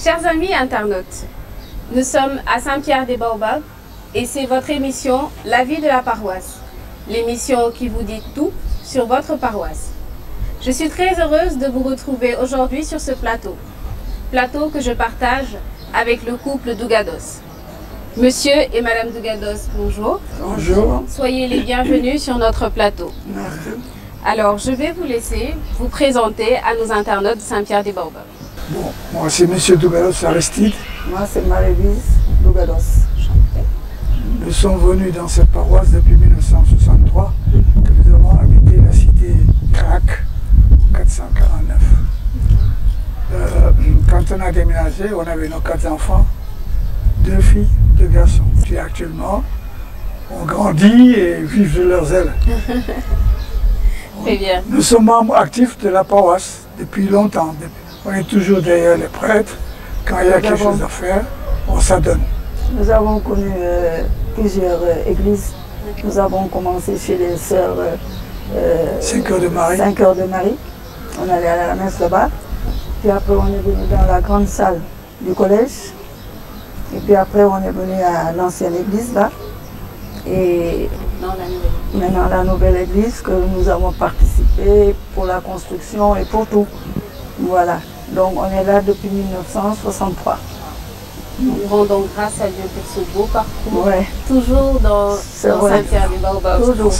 Chers amis internautes, nous sommes à Saint-Pierre-des-Baobabs et c'est votre émission La vie de la paroisse, l'émission qui vous dit tout sur votre paroisse. Je suis très heureuse de vous retrouver aujourd'hui sur ce plateau que je partage avec le couple Dougados. Monsieur et Madame Dougados, bonjour. Bonjour. Soyez les bienvenus sur notre plateau. Merci. Alors, je vais vous laisser vous présenter à nos internautes de Saint-Pierre-des-Baobabs. Bon, moi c'est Monsieur Dougados Aristide. Moi c'est Marie-Lise Dougados. Nous sommes venus dans cette paroisse depuis 1963, que nous avons habité la cité Crac, 449. Quand on a déménagé, on avait nos 4 enfants, 2 filles, 2 garçons, qui actuellement ont grandi et vivent de leurs ailes. Très bien. Nous sommes membres actifs de la paroisse depuis longtemps. On est toujours derrière les prêtres. Quand il y a quelque chose à faire, on s'adonne. Nous avons connu plusieurs églises. Nous avons commencé chez les sœurs 5 heures de Marie. 5 heures de Marie. On allait à la messe là-bas. Puis après on est venu dans la grande salle du collège. Et puis après on est venu à l'ancienne église là. Et maintenant la nouvelle église que nous avons participé pour la construction et pour tout. Voilà. Donc on est là depuis 1963. Nous rendons grâce à Dieu pour ce beau parcours, Ouais. toujours dans Saint-Pierre-des-Baobabs. Toujours.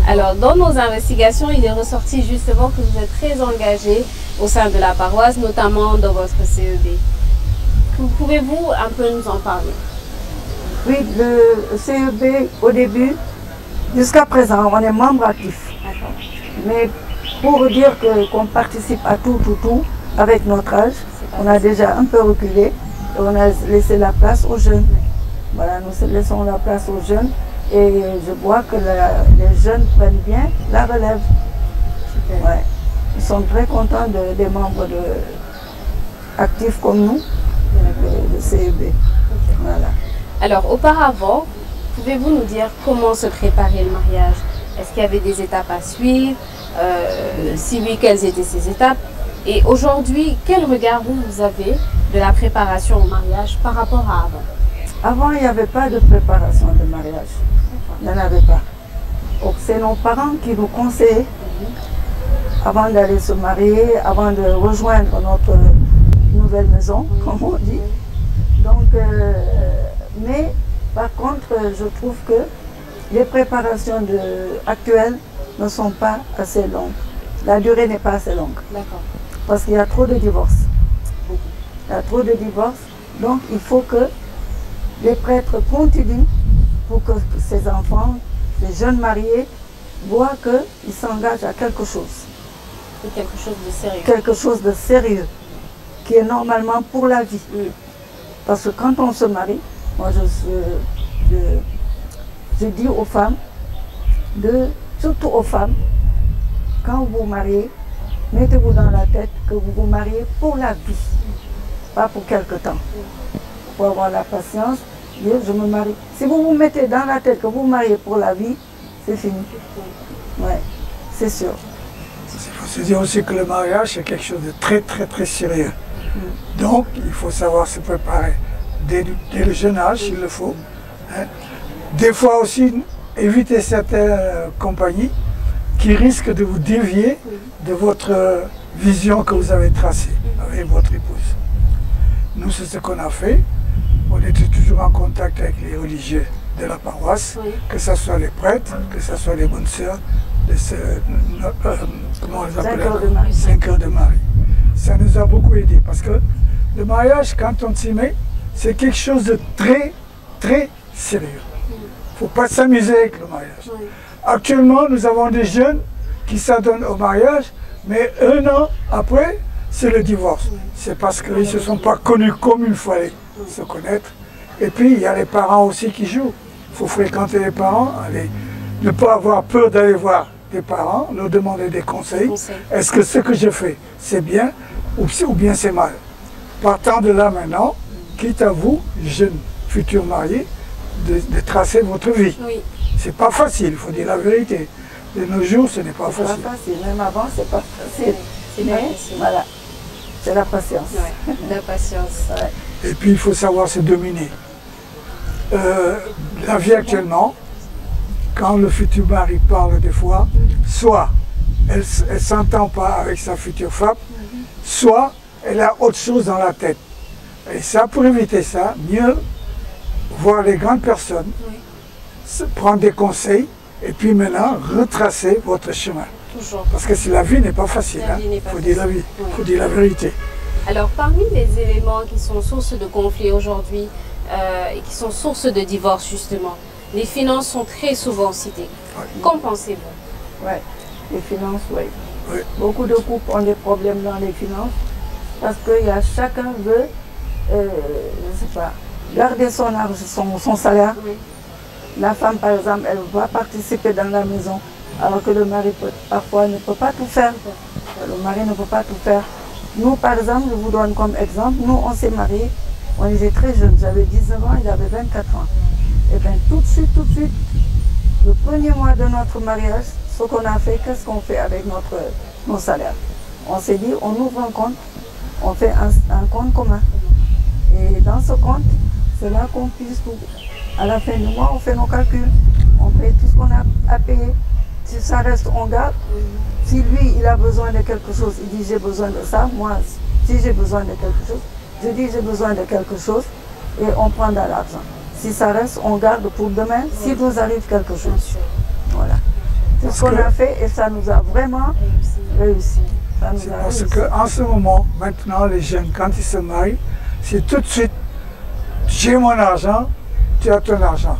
Alors, dans nos investigations, il est ressorti justement que vous êtes très engagé au sein de la paroisse, notamment dans votre CEB. Pouvez-vous un peu nous en parler? Oui, le CEB, au début, jusqu'à présent, on est membre actif. Mais pour dire qu'on participe à tout, avec notre âge, on a déjà un peu reculé et on a laissé la place aux jeunes. Voilà, nous laissons la place aux jeunes et je vois que les jeunes prennent bien la relève. Ouais. Ils sont très contents des membres actifs comme nous, de CEB. Voilà. Alors, auparavant, pouvez-vous nous dire comment se préparait le mariage? Est-ce qu'il y avait des étapes à suivre? Si oui, quelles étaient ces étapes? Et aujourd'hui, quel regard vous avez de la préparation au mariage par rapport à avant? Avant, il n'y avait pas de préparation de mariage. Il n'y en avait pas. Donc, c'est nos parents qui nous conseillaient avant d'aller se marier, avant de rejoindre notre nouvelle maison, comme on dit. Donc, mais par contre, je trouve que les préparations actuelles ne sont pas assez longues. La durée n'est pas assez longue. D'accord. Parce qu'il y a trop de divorces. Il y a trop de divorces. Donc il faut que les prêtres continuent pour que ces enfants, les jeunes mariés, voient qu'ils s'engagent à quelque chose. C'est quelque chose de sérieux. Quelque chose de sérieux, qui est normalement pour la vie. Parce que quand on se marie, moi je dis aux femmes, surtout aux femmes, quand vous vous mariez, mettez-vous dans la tête que vous vous mariez pour la vie, pas pour quelque temps. Il faut avoir la patience, dire je me marie. Si vous vous mettez dans la tête que vous vous mariez pour la vie, c'est fini. Ouais, c'est sûr. Il faut se dire aussi que le mariage c'est quelque chose de très sérieux. Donc il faut savoir se préparer dès le jeune âge s'il le faut. Hein. Des fois aussi, éviter certaines compagnies qui risquent de vous dévier de votre vision que vous avez tracée avec votre épouse. Nous, c'est ce qu'on a fait. On était toujours en contact avec les religieux de la paroisse, que ce soit les prêtres, que ce soit les bonnes sœurs, comment on les appelle? 5 heures de Marie. Ça nous a beaucoup aidé parce que le mariage, quand on s'y met, c'est quelque chose de très sérieux. Il ne faut pas s'amuser avec le mariage. Actuellement, nous avons des jeunes qui s'adonnent au mariage, mais 1 an après, c'est le divorce. C'est parce qu'ils ne se sont pas connus comme il fallait se connaître. Et puis, il y a les parents aussi qui jouent. Il faut fréquenter les parents, ne pas avoir peur d'aller voir les parents, leur demander des conseils. Est-ce que ce que je fais, c'est bien ou bien c'est mal? Partant de là maintenant, quitte à vous, jeunes futurs mariés, de tracer votre vie. Oui. C'est pas facile, il faut dire la vérité. De nos jours, ce n'est pas facile. C'est pas facile, même avant, c'est pas facile. C'est pas facile. Voilà. C'est la patience. Ouais, la patience. Ouais. Et puis il faut savoir se dominer. La vie actuellement, quand le futur mari parle des fois, soit elle ne s'entend pas avec sa future femme, soit elle a autre chose dans la tête. Et ça, pour éviter ça, mieux voir les grandes personnes, prendre des conseils, et puis maintenant retracer votre chemin. Toujours. Parce que la vie n'est pas facile, il faut dire la vie, il faut dire la vérité. Alors, parmi les éléments qui sont source de conflits aujourd'hui et qui sont source de divorce, justement, les finances sont très souvent citées. Qu'en pensez-vous? Ouais. Les finances, oui. Oui. Beaucoup de couples ont des problèmes dans les finances parce que chacun veut, je ne sais pas, garder son argent, son salaire. Oui. La femme, par exemple, elle va participer dans la maison, alors que le mari, parfois, ne peut pas tout faire. Le mari ne peut pas tout faire. Nous, par exemple, je vous donne comme exemple, nous, on s'est mariés, on était très jeunes. J'avais 19 ans, il avait 24 ans. Et bien, tout de suite, le premier mois de notre mariage, ce qu'on a fait, qu'est-ce qu'on fait avec nos salaires? On s'est dit, on ouvre un compte, on fait un compte commun. Et dans ce compte, c'est là qu'on puisse tout. À la fin du mois, on fait nos calculs, on paye tout ce qu'on a à payer. Si ça reste, on garde. Si lui, il a besoin de quelque chose, il dit j'ai besoin de ça. Moi, si j'ai besoin de quelque chose, je dis j'ai besoin de quelque chose et on prend de l'argent. Si ça reste, on garde pour demain, s'il nous arrive quelque chose. Voilà. C'est ce qu'on a fait et ça nous a vraiment réussi. C'est parce qu'en ce moment, maintenant, les jeunes, quand ils se marient, c'est tout de suite, j'ai mon argent, tu as ton argent.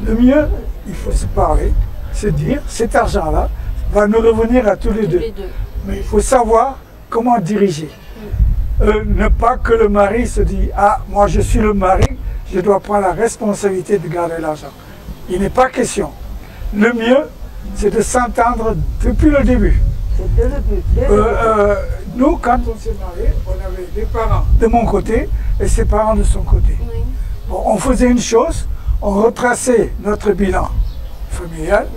Le mieux, il faut se parler, se dire, cet argent-là va nous revenir à tous les deux. Mais il faut savoir comment diriger. Ne pas que le mari se dise, ah, moi je suis le mari, je dois prendre la responsabilité de garder l'argent. Il n'est pas question. Le mieux, c'est de s'entendre depuis le début. C'est dès le but. Nous, quand on s'est mariés, on avait des parents de mon côté et ses parents de son côté. Oui. Bon, on faisait une chose, on retraçait notre bilan familial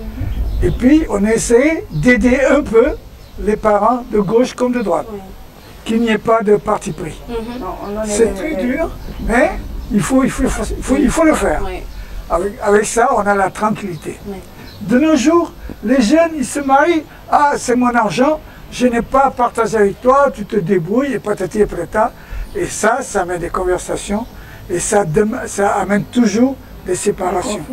et puis on essayait d'aider un peu les parents de gauche comme de droite. Oui. Qu'il n'y ait pas de parti pris. C'est très dur, mais il faut le faire. Oui. Avec ça, on a la tranquillité. Oui. De nos jours, les jeunes, ils se marient. Ah, c'est mon argent, je n'ai pas à partager avec toi, tu te débrouilles, et patati et patata. Et ça amène des conversations, et ça amène toujours des séparations.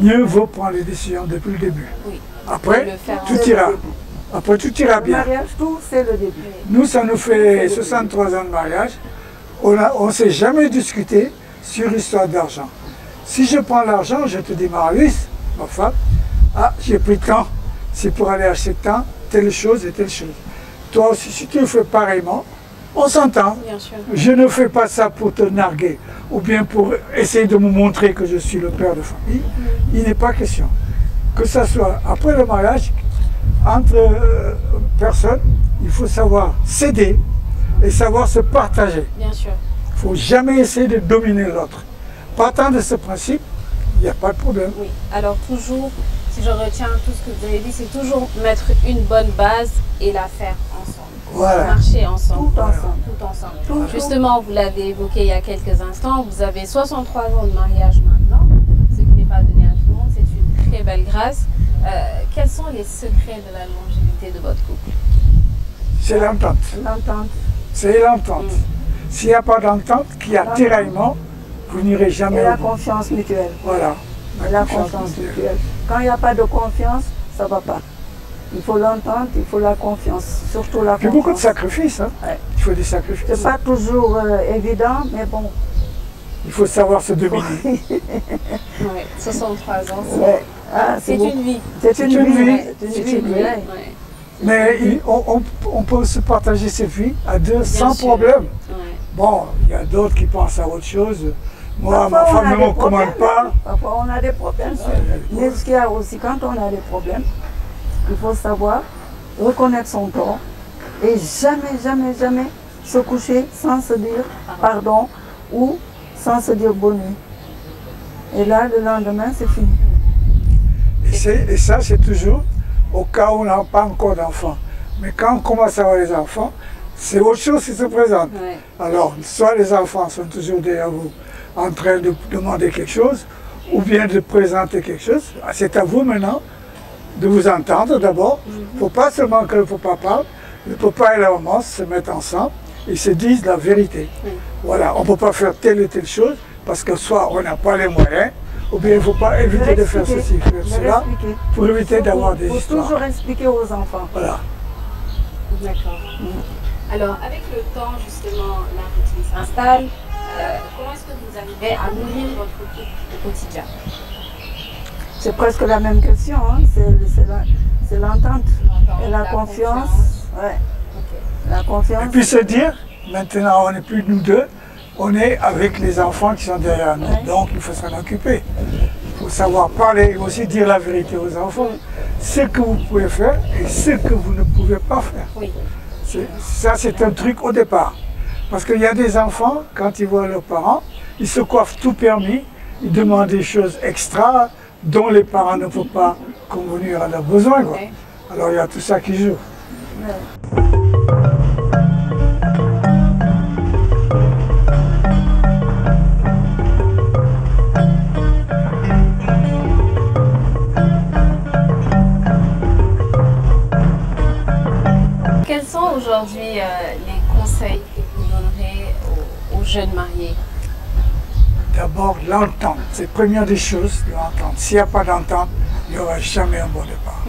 Mieux vaut prendre les décisions depuis le début. Oui. Après, tout ira. Après, tout ira bien. Le mariage, tout, c'est le début. Nous, ça nous fait 63 ans de mariage. On ne s'est jamais discuté sur l'histoire d'argent. Si je prends l'argent, je te dis, Marius, ma femme, ah, j'ai pris tant, c'est pour aller acheter tant, telle chose et telle chose. Toi aussi, si tu le fais pareillement, on s'entend. Je ne fais pas ça pour te narguer ou bien pour essayer de me montrer que je suis le père de famille. Il n'est pas question. Que ce soit après le mariage, entre personnes, il faut savoir s'aider et savoir se partager. Bien sûr. Il ne faut jamais essayer de dominer l'autre. Partant de ce principe, il n'y a pas de problème. Oui, alors toujours, si je retiens tout ce que vous avez dit, c'est toujours mettre une bonne base et la faire ensemble. Voilà. Marcher ensemble. Tout ensemble. Tout ensemble. Justement, vous l'avez évoqué il y a quelques instants, vous avez 63 ans de mariage maintenant, ce qui n'est pas donné à tout le monde, c'est une très belle grâce. Quels sont les secrets de la longévité de votre couple? C'est l'entente. L'entente. C'est l'entente. S'il n'y a pas d'entente, qu'il y a tiraillement, vous n'irez jamais. Et la confiance mutuelle. Voilà. La confiance mutuelle. Quand il n'y a pas de confiance, ça ne va pas. Il faut l'entente, il faut la confiance, surtout la confiance. Il y a beaucoup de sacrifices. Hein. Ouais. Il faut des sacrifices. C'est pas toujours évident, mais bon. Il faut savoir se dominer. Oui, 63 ans, Ouais. Ah, c'est une vie. C'est une vie. C'est une vie. Ouais. Mais on peut se partager cette vie à deux Bien sans sûr. problème. Ouais. Bon, il y a d'autres qui pensent à autre chose. Moi, Parfois, ma on a femme ne des me commande problèmes. pas. Parfois, on a des problèmes. Mais ce qu'il y a aussi, quand on a des problèmes, il faut savoir reconnaître son tort et jamais se coucher sans se dire pardon ou sans se dire bonne nuit. Et là, le lendemain, c'est fini. Et ça, c'est toujours au cas où on n'a pas encore d'enfants. Mais quand on commence à avoir les enfants, c'est autre chose qui se présente. Ouais. Alors, soit les enfants sont toujours derrière vous en train de demander quelque chose, ou bien de présenter quelque chose. C'est à vous maintenant de vous entendre d'abord. Il ne faut pas seulement que le papa parle, le papa et la maman se mettent ensemble et se disent la vérité. Voilà, on ne peut pas faire telle et telle chose parce que soit on n'a pas les moyens, ou bien il ne faut pas éviter de faire ceci, faire cela, pour éviter d'avoir des histoires. Il faut toujours expliquer aux enfants. Voilà. D'accord. Alors, avec le temps, justement, la routine s'installe. Comment est-ce que vous arrivez à nourrir votre couple au quotidien? C'est presque la même question, hein. C'est l'entente et la confiance. Ouais. Okay. La confiance. Et puis se dire, maintenant on n'est plus nous deux, on est avec les enfants qui sont derrière nous. Ouais. Donc il faut s'en occuper. Il faut savoir parler et aussi dire la vérité aux enfants. Ce que vous pouvez faire et ce que vous ne pouvez pas faire. Oui. Ça c'est un truc au départ. Parce qu'il y a des enfants, quand ils voient leurs parents, ils se coiffent tout permis, ils demandent des choses extra dont les parents ne peuvent pas convenir à leurs besoins. Quoi. Okay. Alors il y a tout ça qui joue. Ouais. Quels sont aujourd'hui les conseils que vous donnerez aux jeunes mariés? D'abord, l'entente. C'est la première des choses, l'entente. S'il n'y a pas d'entente, il n'y aura jamais un bon départ.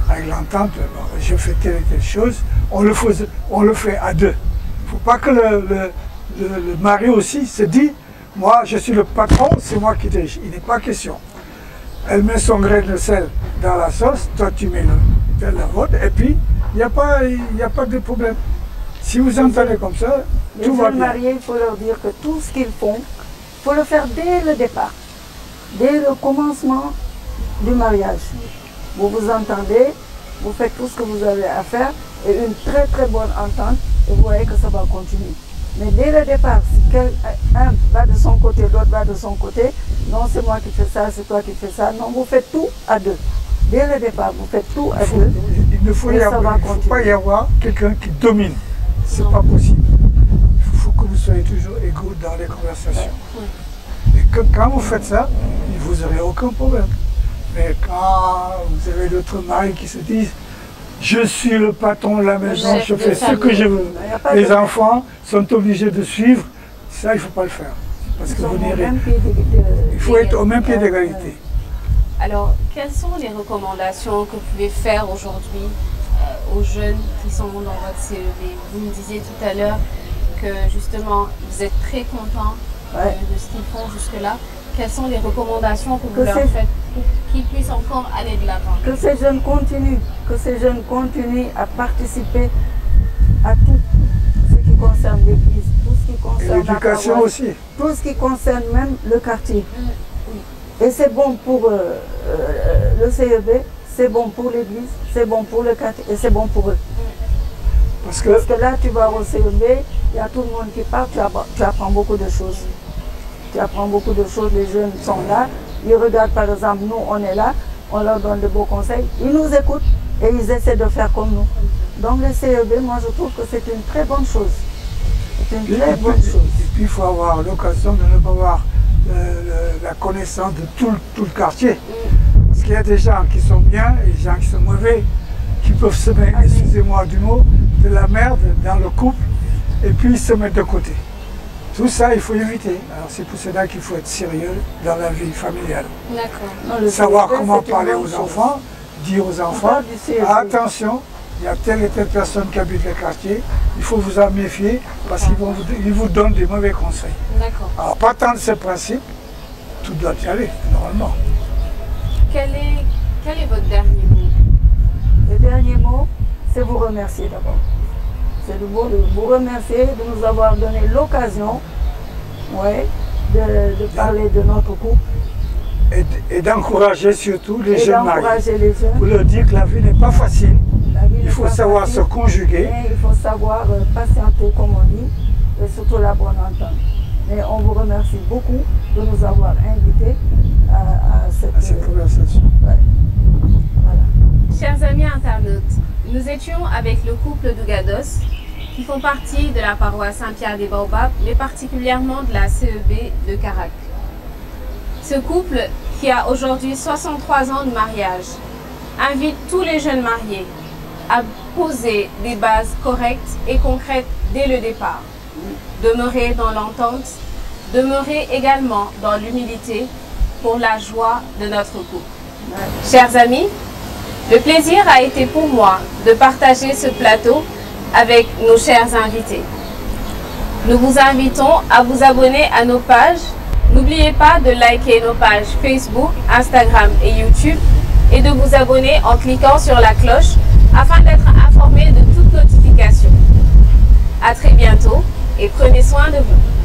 Avec l'entente, je fais telle et telle chose, on le fait à deux. Il ne faut pas que le mari aussi se dit, moi je suis le patron, c'est moi qui dirige. Il n'est pas question. Elle met son grain de sel dans la sauce, toi tu mets la vôtre, et puis il n'y a pas de problème. Si vous entendez comme ça, tout va Les bien. mariés, il faut leur dire que tout ce qu'ils font, il faut le faire dès le départ, dès le commencement du mariage. Vous vous entendez, vous faites tout ce que vous avez à faire et une très très bonne entente et vous voyez que ça va continuer. Mais dès le départ, si un va de son côté, l'autre va de son côté, non c'est moi qui fais ça, c'est toi qui fais ça, non vous faites tout à deux. Dès le départ, vous faites tout à deux. Il ne faut, Et ça va faut pas y avoir quelqu'un qui domine. C'est pas possible. Il faut que vous soyez toujours égaux dans les conversations. Et que quand vous faites ça, vous n'aurez aucun problème. Mais quand vous avez d'autres maris qui se disent je suis le patron de la maison, je fais ce que je veux. Les enfants sont obligés de suivre. Ça, il ne faut pas le faire. Parce que vous n'irez. Il faut être au même pied d'égalité. Alors, quelles sont les recommandations que vous pouvez faire aujourd'hui aux jeunes qui sont dans votre CEB? Vous me disiez tout à l'heure que justement, vous êtes très content de ce qu'ils font jusque-là. Quelles sont les recommandations que vous leur faites pour qu'ils puissent encore aller de l'avant? Que ces jeunes continuent à participer à tout ce qui concerne l'Église, tout ce qui concerne l'éducation aussi. Tout ce qui concerne même le quartier. Et c'est bon pour le CEB, c'est bon pour l'Église, c'est bon pour le quartier et c'est bon pour eux. Parce que là, tu vas au CEB, il y a tout le monde qui part, tu apprends beaucoup de choses. Tu apprends beaucoup de choses, les jeunes sont là, ils regardent par exemple, nous on est là, on leur donne de beaux conseils, ils nous écoutent et ils essaient de faire comme nous. Donc le CEB, moi je trouve que c'est une très bonne chose. C'est une très bonne chose. Et puis il faut avoir l'occasion de ne pas avoir la connaissance de tout le quartier. Parce qu'il y a des gens qui sont bien et des gens qui sont mauvais, qui peuvent se mettre, excusez-moi du mot, de la merde dans le couple et puis se mettre de côté. Tout ça, il faut éviter. Alors c'est pour cela qu'il faut être sérieux dans la vie familiale. D'accord. Savoir comment parler aux enfants, dire aux enfants, attention, il y a telle et telle personne qui habite le quartier, il faut vous en méfier parce qu'ils vous donnent des mauvais conseils. D'accord. Alors partant de ce principe, tout doit y aller, normalement. Quel est votre dernier mot? Le dernier mot, c'est vous remercier d'abord. C'est de vous remercier de nous avoir donné l'occasion de parler de notre couple. Et d'encourager surtout les jeunes mariés. Les jeunes. Pour leur dire que la vie n'est pas facile. Il faut savoir se conjuguer. Il faut savoir patienter, comme on dit, et surtout la bonne entente. Mais on vous remercie beaucoup de nous avoir invités à cette conversation. Ouais. Voilà. Chers amis internautes, nous étions avec le couple Dougados qui font partie de la paroisse Saint-Pierre des Baobabs, mais particulièrement de la CEB de Carac. Ce couple, qui a aujourd'hui 63 ans de mariage, invite tous les jeunes mariés à poser des bases correctes et concrètes dès le départ. Demeurer dans l'entente, demeurer également dans l'humilité pour la joie de notre couple. Chers amis, le plaisir a été pour moi de partager ce plateau avec nos chers invités. Nous vous invitons à vous abonner à nos pages. N'oubliez pas de liker nos pages Facebook, Instagram et YouTube et de vous abonner en cliquant sur la cloche afin d'être informé de toute notification. À très bientôt et prenez soin de vous.